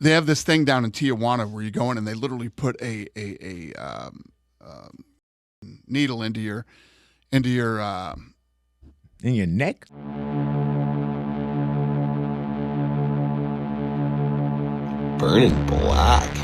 They have this thing down in Tijuana where you go in and they literally put a needle into your in your neck. Burning black.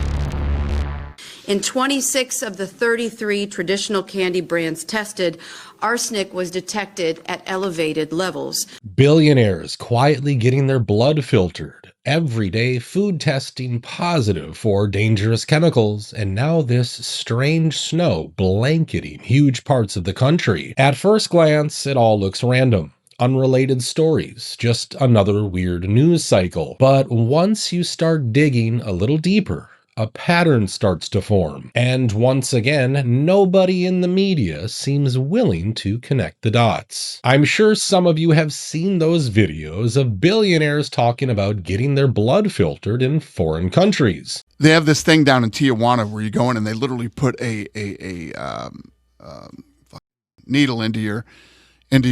In 26 of the 33 traditional candy brands tested, arsenic was detected at elevated levels. Billionaires quietly getting their blood filtered, everyday food testing positive for dangerous chemicals, and now this strange snow blanketing huge parts of the country. At first glance, it all looks random. Unrelated stories, just another weird news cycle. But once you start digging a little deeper, a pattern starts to form. And once again, nobody in the media seems willing to connect the dots. I'm sure some of you have seen those videos of billionaires talking about getting their blood filtered in foreign countries. They have this thing down in Tijuana where you go in and they literally put a needle into your in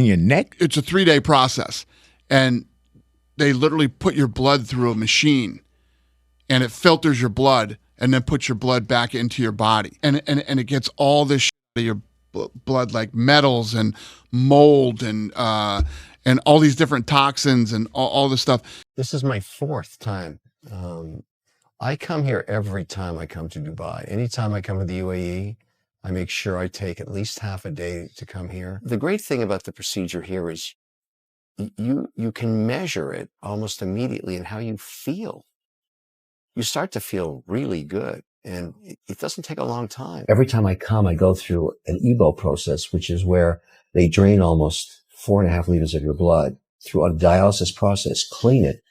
your neck. It's a 3-day process, and they literally put your blood through a machine, and it filters your blood and then puts your blood back into your body, and it gets all this shit out of your blood, like metals and mold and all these different toxins and all this stuff. This is my 4th time. I come here every time I come to Dubai. Anytime I come to the UAE, I make sure I take at least half a day to come here. The great thing about the procedure here is you can measure it almost immediately in how you feel. You start to feel really good, and it doesn't take a long time. Every time I come, I go through an EBO process, which is where they drain almost 4.5 liters of your blood through a dialysis process, clean it,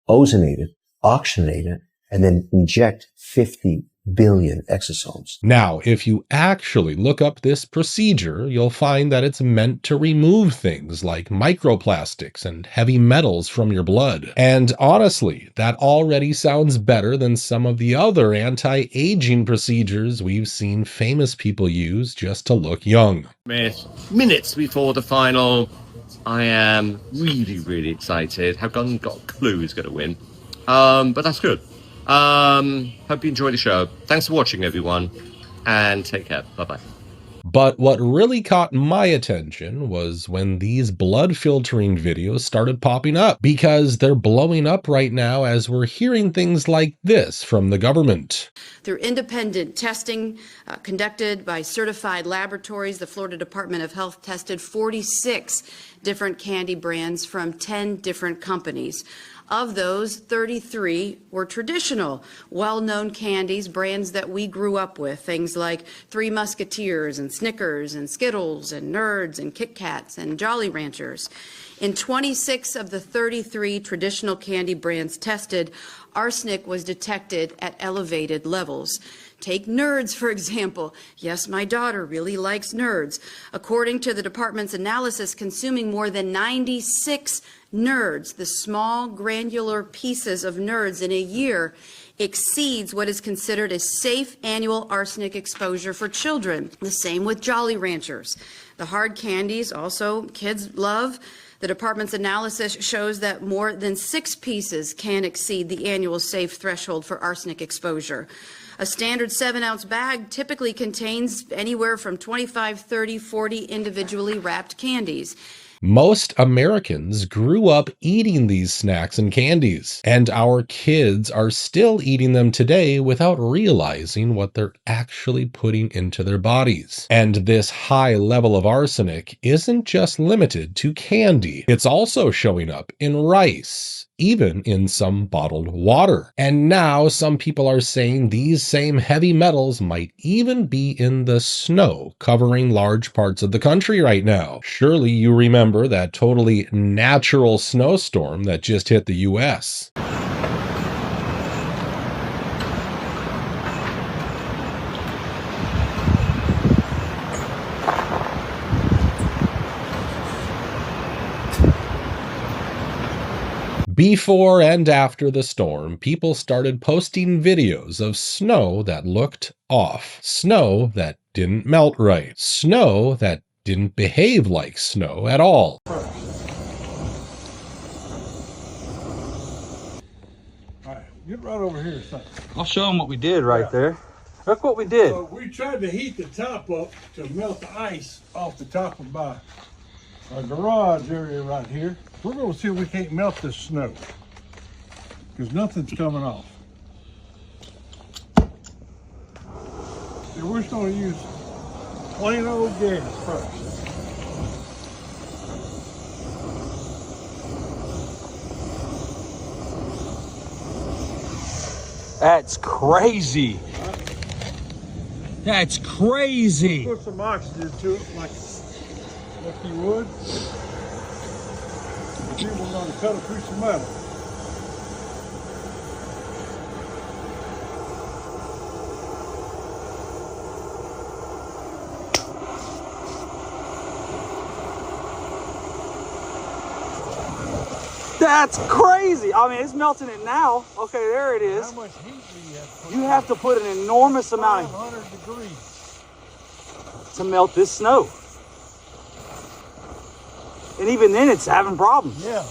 ozonate it, oxygenate it, and then inject 50 billion exosomes. Now, if you actually look up this procedure, you'll find that it's meant to remove things like microplastics and heavy metals from your blood. And honestly, that already sounds better than some of the other anti-aging procedures we've seen famous people use just to look young. Minutes before the final, I am really excited. Haven't got a clue who's going to win, but that's good. Hope you enjoy the show. Thanks for watching, everyone, and take care. Bye-bye. But what really caught my attention was when these blood filtering videos started popping up, because they're blowing up right now as we're hearing things like this from the government. Through independent testing conducted by certified laboratories, the Florida Department of Health tested 46 different candy brands from 10 different companies. Of those, 33 were traditional, well-known candies, brands that we grew up with, things like Three Musketeers and Snickers and Skittles and Nerds and Kit Kats and Jolly Ranchers. In 26 of the 33 traditional candy brands tested, arsenic was detected at elevated levels. Take Nerds, for example. Yes, my daughter really likes Nerds. According to the department's analysis, consuming more than 96 Nerds, the small granular pieces of Nerds in a year, exceeds what is considered a safe annual arsenic exposure for children. The same with Jolly Ranchers. The hard candies also kids love. The department's analysis shows that more than 6 pieces can exceed the annual safe threshold for arsenic exposure. A standard 7-ounce bag typically contains anywhere from 25, 30, 40 individually wrapped candies. Most Americans grew up eating these snacks and candies, and our kids are still eating them today without realizing what they're actually putting into their bodies. And this high level of arsenic isn't just limited to candy. It's also showing up in rice, even in some bottled water. And now some people are saying these same heavy metals might even be in the snow covering large parts of the country right now. Surely you remember that totally natural snowstorm that just hit the US. Before and after the storm, people started posting videos of snow that looked off. Snow that didn't melt right. Snow that didn't behave like snow at all. Get right over here, son. I'll show them what we did right there. Look what we did. So we tried to heat the top up to melt the ice off the top of our garage area right here. We're going to see if we can't melt this snow because nothing's coming off. So we're just going to use plain old gas first. That's crazy. That's crazy. Put some oxygen to it like you would. If you were going to cut a piece of metal. That's crazy. I mean, it's melting it now. Okay, there it is. How much heat do you have to put? You have to put an enormous amount of 500 degrees to melt this snow. And even then, it's having problems. Yeah.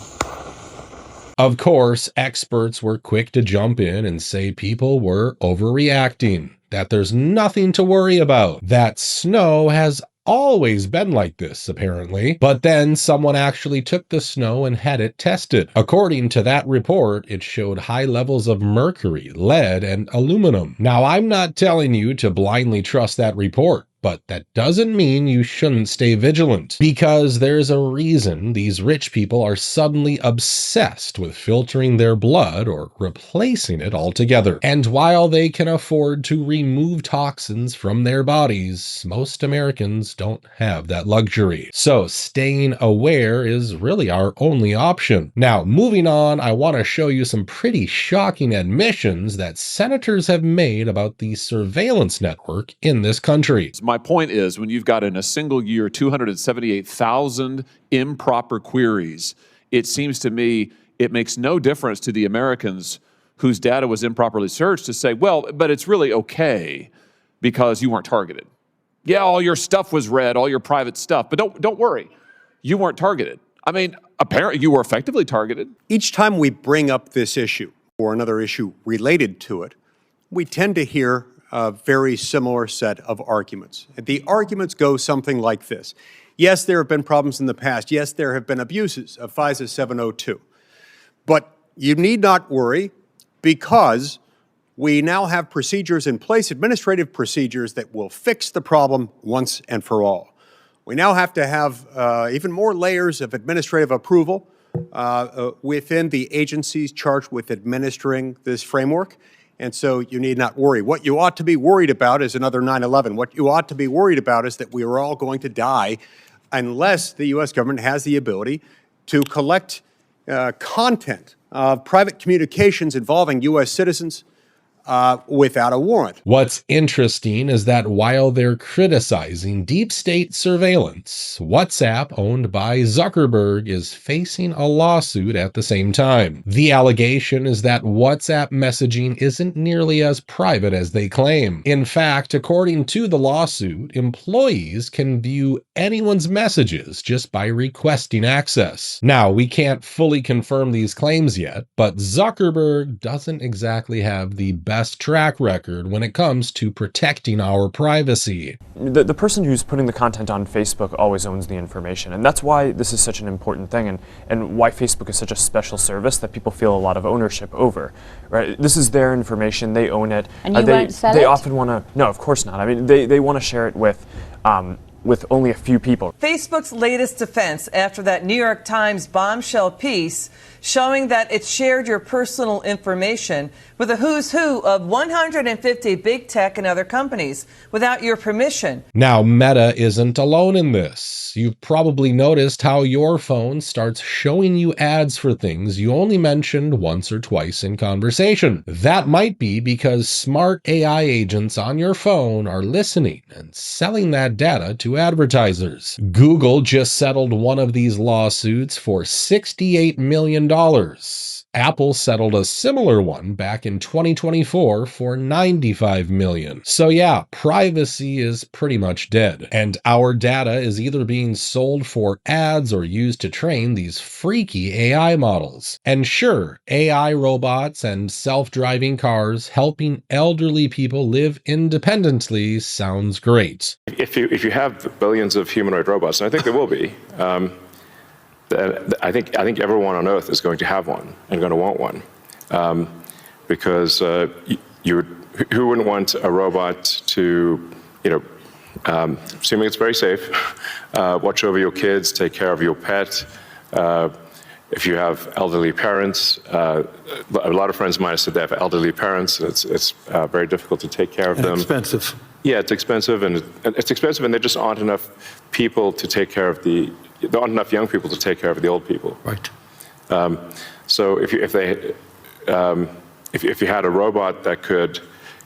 Of course, experts were quick to jump in and say people were overreacting, that there's nothing to worry about, that snow has always been like this, apparently. But then someone actually took the snow and had it tested. According to that report, it showed high levels of mercury, lead, and aluminum. Now, I'm not telling you to blindly trust that report, but that doesn't mean you shouldn't stay vigilant, because there's a reason these rich people are suddenly obsessed with filtering their blood or replacing it altogether. And while they can afford to remove toxins from their bodies, most Americans don't have that luxury. So staying aware is really our only option. Now, moving on, I want to show you some pretty shocking admissions that senators have made about the surveillance network in this country. My point is, when you've got in a single year 278,000 improper queries, it seems to me it makes no difference to the Americans whose data was improperly searched to say, well, but it's really okay because you weren't targeted. Yeah, all your stuff was read, all your private stuff, but don't worry, you weren't targeted. I mean, apparently you were effectively targeted. Each time we bring up this issue or another issue related to it, we tend to hear a very similar set of arguments. The arguments go something like this. Yes, there have been problems in the past. Yes, there have been abuses of FISA 702. But you need not worry because we now have procedures in place, administrative procedures that will fix the problem once and for all. We now have to have even more layers of administrative approval within the agencies charged with administering this framework. And so you need not worry. What you ought to be worried about is another 9/11. What you ought to be worried about is that we are all going to die unless the U.S. government has the ability to collect content of private communications involving U.S. citizens without a warrant. What's interesting is that while they're criticizing deep state surveillance, WhatsApp, owned by Zuckerberg, is facing a lawsuit at the same time. The allegation is that WhatsApp messaging isn't nearly as private as they claim. In fact, according to the lawsuit, employees can view anyone's messages just by requesting access. Now, we can't fully confirm these claims yet, but Zuckerberg doesn't exactly have the best track record when it comes to protecting our privacy. The person who's putting the content on Facebook always owns the information, and that's why this is such an important thing, and why Facebook is such a special service that people feel a lot of ownership over. Right? This is their information; they own it. And you won't sell it? They often want to. No, of course not. I mean, they want to share it with only a few people. Facebook's latest defense after that New York Times bombshell piece showing that it shared your personal information with a who's who of 150 big tech and other companies without your permission. Now, Meta isn't alone in this. You've probably noticed how your phone starts showing you ads for things you only mentioned once or twice in conversation. That might be because smart AI agents on your phone are listening and selling that data to advertisers. Google just settled one of these lawsuits for $68 million. Apple settled a similar one back in 2024 for $95 million. So yeah, privacy is pretty much dead, and our data is either being sold for ads or used to train these freaky AI models. And sure, AI robots and self-driving cars helping elderly people live independently sounds great. If you have billions of humanoid robots, and I think there will be, I think everyone on Earth is going to have one and going to want one, because who wouldn't want a robot to, assuming it's very safe, watch over your kids, take care of your pet. If you have elderly parents, a lot of friends of mine have said they have elderly parents. It's very difficult to take care of them. Expensive. Yeah, it's expensive, and there just aren't enough people to take care of there aren't enough young people to take care of the old people. Right. So if you had a robot that could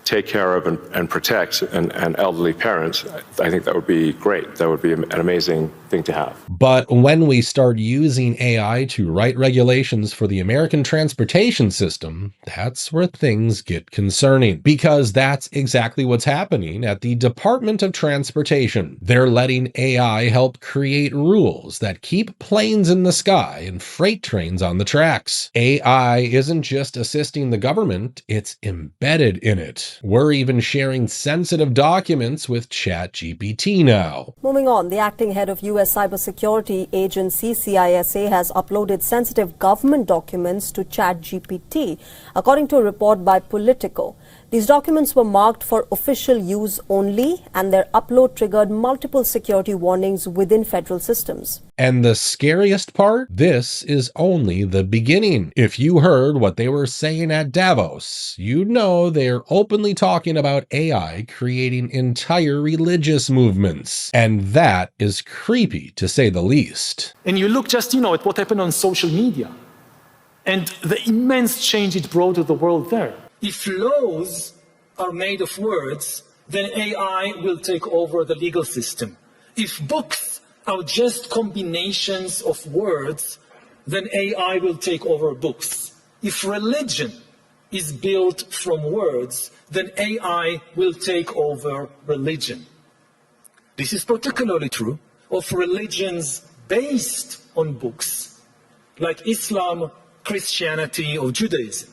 take care of and protect an elderly parent, I think that would be great. That would be an amazing thing to have. But when we start using AI to write regulations for the American transportation system, that's where things get concerning, because that's exactly what's happening at the Department of Transportation. They're letting AI help create rules that keep planes in the sky and freight trains on the tracks. AI isn't just assisting the government, it's embedded in it. We're even sharing sensitive documents with ChatGPT now. Moving on, the acting head of U.S. cybersecurity agency CISA has uploaded sensitive government documents to ChatGPT, according to a report by Politico. These documents were marked for official use only, and their upload triggered multiple security warnings within federal systems. And the scariest part? This is only the beginning. If you heard what they were saying at Davos, you'd know they're openly talking about AI creating entire religious movements. And that is creepy, to say the least. And you look just, at what happened on social media and the immense change it brought to the world there. If laws are made of words, then AI will take over the legal system. If books are just combinations of words, then AI will take over books. If religion is built from words, then AI will take over religion. This is particularly true of religions based on books, like Islam, Christianity, or Judaism.